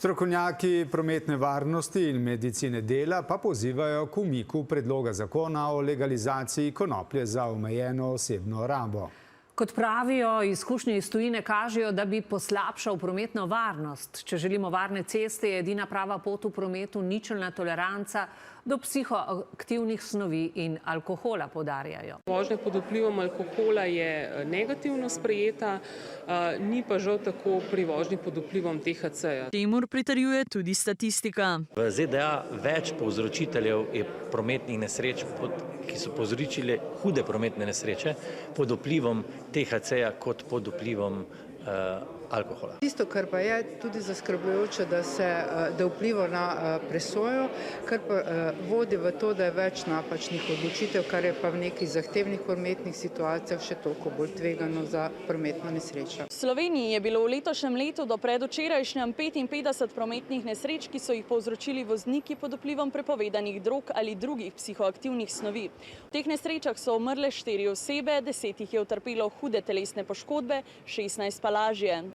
Strokovnjaki prometne varnosti in medicine dela pa pozivajo k umiku predloga zakona o legalizaciji konoplje za omejeno osebno rabo. Kot pravijo, izkušnje iz tujine kažejo, da bi poslabšal prometno varnost. Če želimo varne ceste, je edina prava pot v prometu ničelna toleranca do psihoaktivnih snovi in alkohola, poudarjajo. Vožnja pod vplivom alkohola je negativno sprejeta, ni pa žal tako pri vožnji pod vplivom THC-ja. Temu pritrjuje tudi statistika. V ZDA več povzročiteljev je prometnih nesreč, ki so povzročile hude prometne nesreče pod vplivom THC-ja kot pod vplivom alkohola. Tisto, kar pa je tudi zaskrbljujoče, da vpliva na presojo, kar pa vodi v to, da je več napačnih odločitev, kar je pa v nekih zahtevnih prometnih situacijah še toliko bolj tvegano za prometno nesrečo. V Sloveniji je bilo v letošnjem letu do predvčerajšnjem 55 prometnih nesreč, ki so jih povzročili vozniki pod vplivom prepovedanih drog ali drugih psihoaktivnih snovi. V teh nesrečah so umrle 4 osebe, 10 jih je utrpelo hude telesne poškodbe, 16 pa lažje.